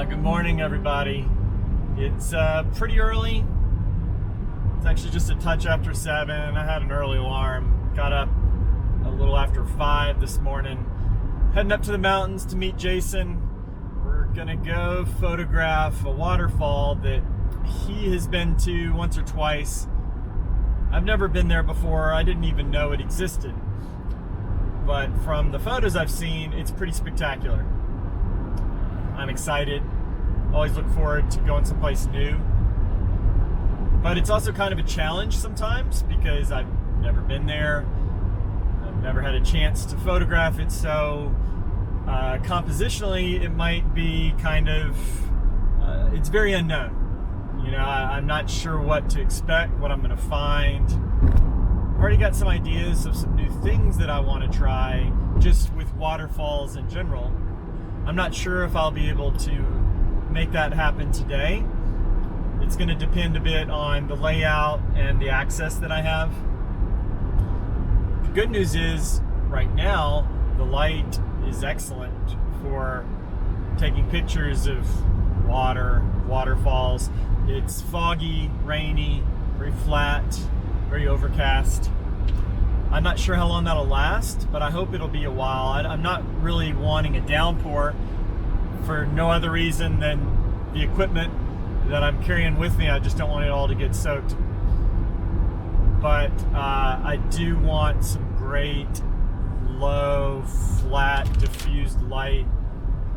Good morning, everybody. It's pretty early. It's actually just a touch after 7. I had an early alarm. Got up a little after 5 this morning. Heading up to the mountains to meet Jason. We're gonna go photograph a waterfall that he has been to once or twice. I've never been there before. I didn't even know it existed. But from the photos I've seen, it's pretty spectacular. I'm excited. Always look forward to going someplace new. But it's also kind of a challenge sometimes because I've never been there. I've never had a chance to photograph it, so compositionally it might be kind of, it's very unknown. You know, I'm not sure what to expect, what I'm gonna find. I've already got some ideas of some new things that I want to try just with waterfalls in general. I'm not sure if I'll be able to make that happen today. It's going to depend a bit on the layout and the access that I have. The good news is right now the light is excellent for taking pictures of waterfalls. It's foggy, rainy, very flat, very overcast. I'm not sure how long that'll last, but I hope it'll be a while. I'm not really wanting a downpour for no other reason than the equipment that I'm carrying with me. I just don't want it all to get soaked. But I do want some great, low, flat, diffused light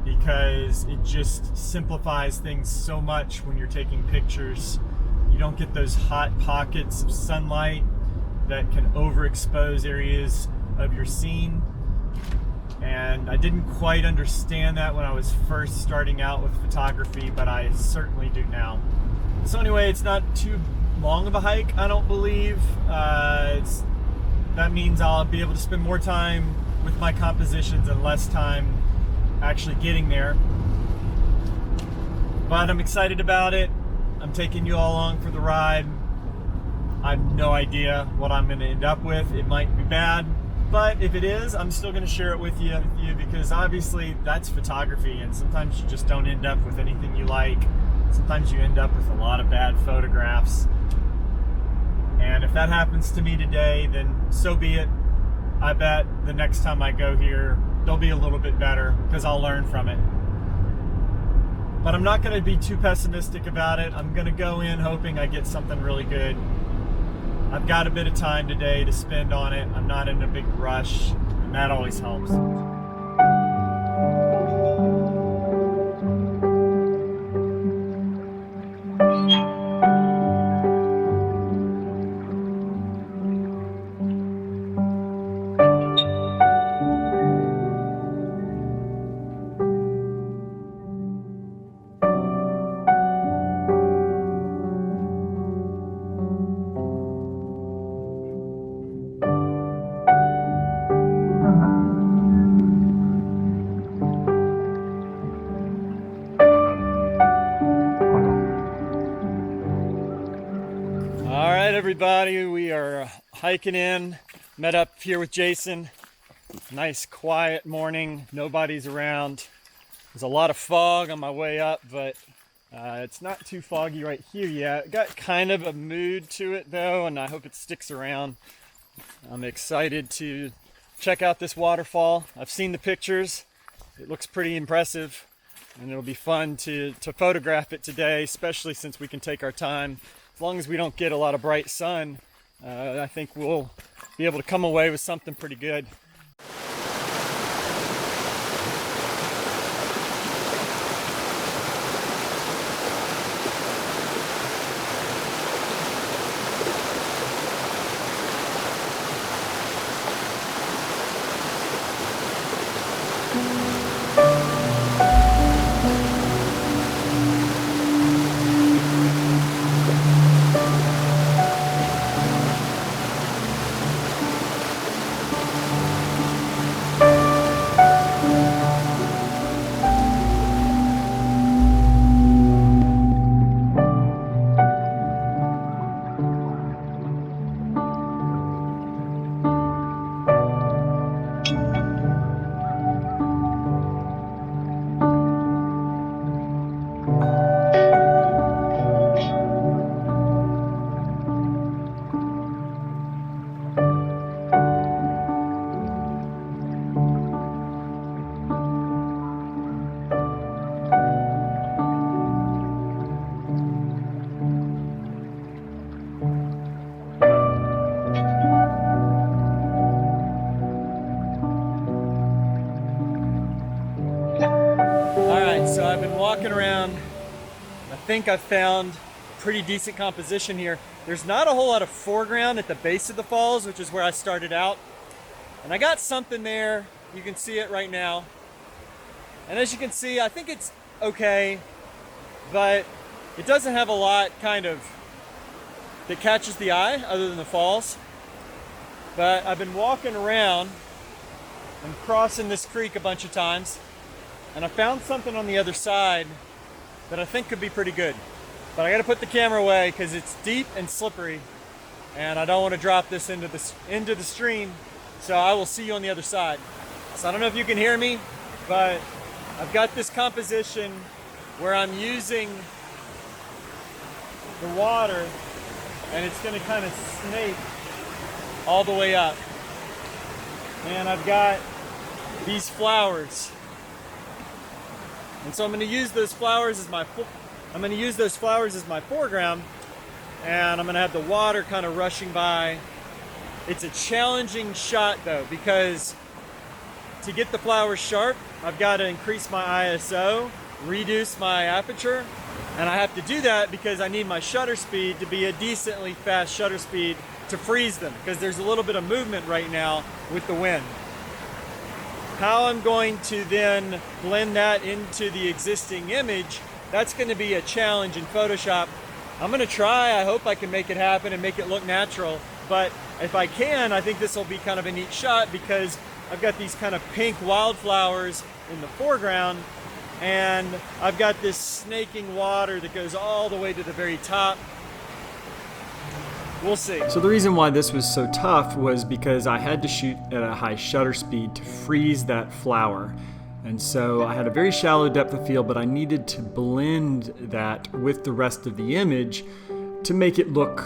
because it just simplifies things so much when you're taking pictures. You don't get those hot pockets of sunlight that can overexpose areas of your scene. And I didn't quite understand that when I was first starting out with photography, but I certainly do now. So anyway, it's not too long of a hike, I don't believe. That means I'll be able to spend more time with my compositions and less time actually getting there. But I'm excited about it. I'm taking you all along for the ride. I have no idea what I'm going to end up with. It might be bad, but if it is, I'm still going to share it with you because obviously that's photography, and sometimes you just don't end up with anything you like. Sometimes you end up with a lot of bad photographs. And if that happens to me today, then so be it. I bet the next time I go here, they'll be a little bit better because I'll learn from it. But I'm not going to be too pessimistic about it. I'm going to go in hoping I get something really good. I've got a bit of time today to spend on it. I'm not in a big rush, and that always helps. Everybody, we are hiking in, met up here with Jason. Nice quiet morning, nobody's around. There's a lot of fog on my way up, but it's not too foggy right here yet. It got kind of a mood to it though, and I hope it sticks around. I'm excited to check out this waterfall. I've seen the pictures. It looks pretty impressive, and it'll be fun to photograph it today, especially since we can take our time. As long as we don't get a lot of bright sun, I think we'll be able to come away with something pretty good. walking around. I think I've found a pretty decent composition here. There's not a whole lot of foreground at the base of the falls, which is where I started out. And I got something there. You can see it right now. And as you can see, I think it's okay, but it doesn't have a lot kind of that catches the eye other than the falls. But I've been walking around and crossing this creek a bunch of times, and I found something on the other side that I think could be pretty good. But I gotta put the camera away because it's deep and slippery, and I don't want to drop this into the stream. So I will see you on the other side. So I don't know if you can hear me, but I've got this composition where I'm using the water, and it's gonna kind of snake all the way up. And I've got these flowers. And so I'm gonna use those flowers as my foreground, and I'm gonna have the water kind of rushing by. It's a challenging shot though, because to get the flowers sharp, I've got to increase my ISO, reduce my aperture, and I have to do that because I need my shutter speed to be a decently fast shutter speed to freeze them, because there's a little bit of movement right now with the wind. How I'm going to then blend that into the existing image, that's going to be a challenge in Photoshop. I'm going to try. I hope I can make it happen and make it look natural. But if I can, I think this will be kind of a neat shot because I've got these kind of pink wildflowers in the foreground, and I've got this snaking water that goes all the way to the very top. We'll see. So the reason why this was so tough was because I had to shoot at a high shutter speed to freeze that flower. And so I had a very shallow depth of field, but I needed to blend that with the rest of the image to make it look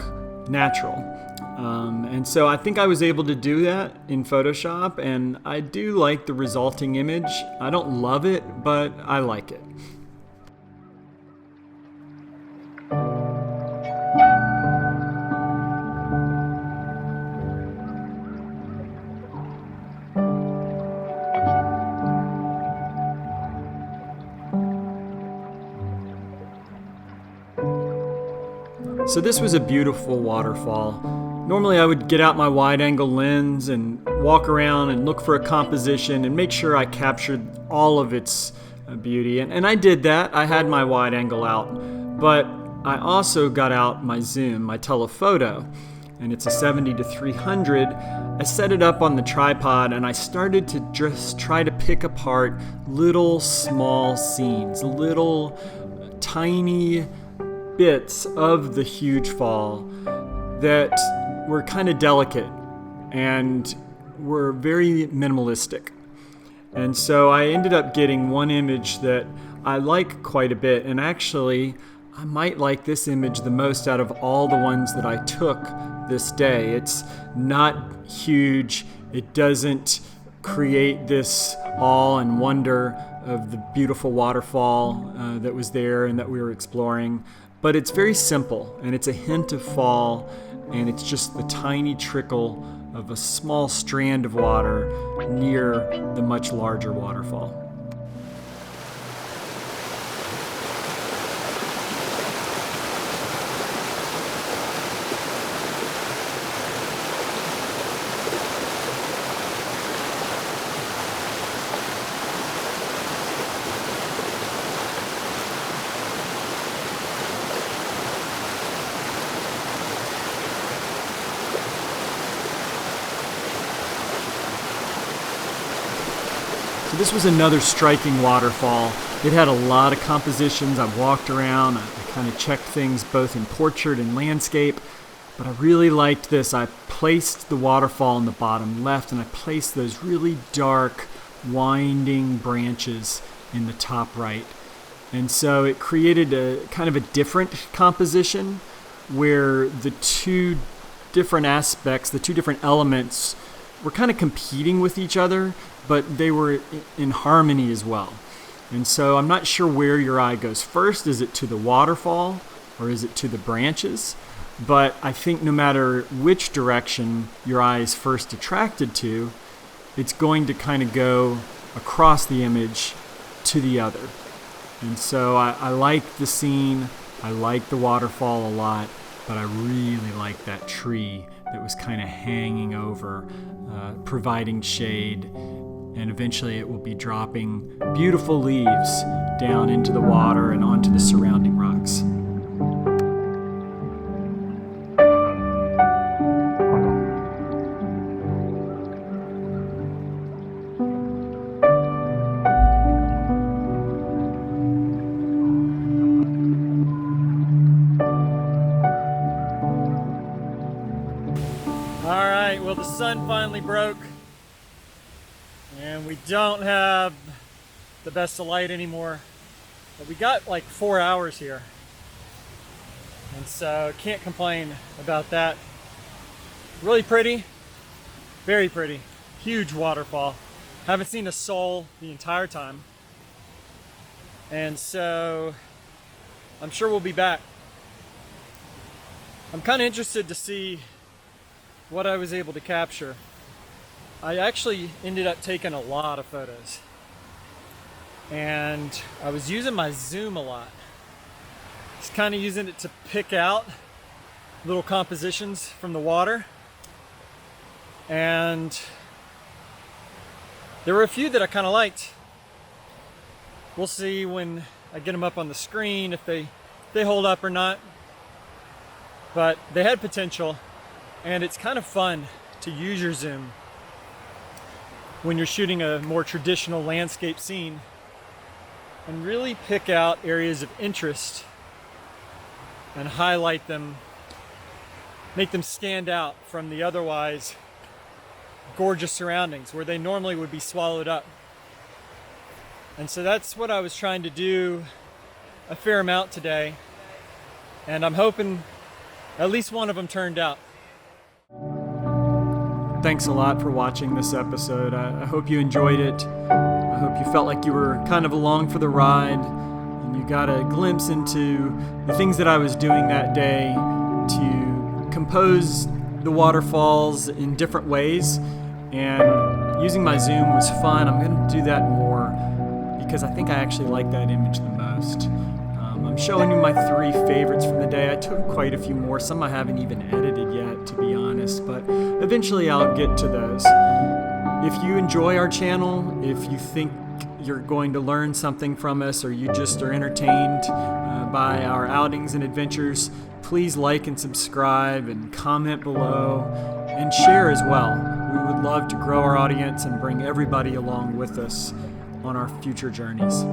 natural. And so I think I was able to do that in Photoshop, and I do like the resulting image. I don't love it, but I like it. So this was a beautiful waterfall. Normally I would get out my wide-angle lens and walk around and look for a composition and make sure I captured all of its beauty. And I did that. I had my wide-angle out. But I also got out my zoom, my telephoto. And it's a 70-300. I set it up on the tripod and I started to just try to pick apart little small scenes, little tiny bits of the huge fall that were kind of delicate and were very minimalistic. And so I ended up getting one image that I like quite a bit, and actually I might like this image the most out of all the ones that I took this day. It's not huge, it doesn't create this awe and wonder of the beautiful waterfall that was there and that we were exploring. But it's very simple, and it's a hint of fall, and it's just the tiny trickle of a small strand of water near the much larger waterfall. So this was another striking waterfall. It had a lot of compositions. I walked around, I kind of checked things both in portrait and landscape, but I really liked this. I placed the waterfall in the bottom left, and I placed those really dark, winding branches in the top right. And so it created a kind of a different composition where the two different aspects, the two different elements were kind of competing with each other, but they were in harmony as well. And so I'm not sure where your eye goes first. Is it to the waterfall or is it to the branches? But I think no matter which direction your eye is first attracted to, it's going to kind of go across the image to the other. And so I like the scene, I like the waterfall a lot, but I really like that tree that was kind of hanging over, providing shade, and eventually it will be dropping beautiful leaves down into the water and onto the surrounding rocks. All right, well, the sun finally broke and we don't have the best of light anymore, but we got like 4 hours here, and so can't complain about that. Really pretty, very pretty, huge waterfall. Haven't seen a soul the entire time, and so I'm sure we'll be back. I'm kind of interested to see what I was able to capture. I actually ended up taking a lot of photos, and I was using my zoom a lot. Just kind of using it to pick out little compositions from the water, and there were a few that I kind of liked. We'll see when I get them up on the screen if they hold up or not, but they had potential. And it's kind of fun to use your zoom when you're shooting a more traditional landscape scene and really pick out areas of interest and highlight them, make them stand out from the otherwise gorgeous surroundings where they normally would be swallowed up. And so that's what I was trying to do a fair amount today, and I'm hoping at least one of them turned out. Thanks a lot for watching this episode. I hope you enjoyed it. I hope you felt like you were kind of along for the ride and you got a glimpse into the things that I was doing that day to compose the waterfalls in different ways. And using my zoom was fun. I'm going to do that more because I think I actually like that image the most. I'm showing you my 3 favorites from the day. I took quite a few more. Some I haven't even edited yet, to be honest, but eventually I'll get to those. If you enjoy our channel, if you think you're going to learn something from us, or you just are entertained by our outings and adventures, please like and subscribe and comment below and share as well. We would love to grow our audience and bring everybody along with us on our future journeys.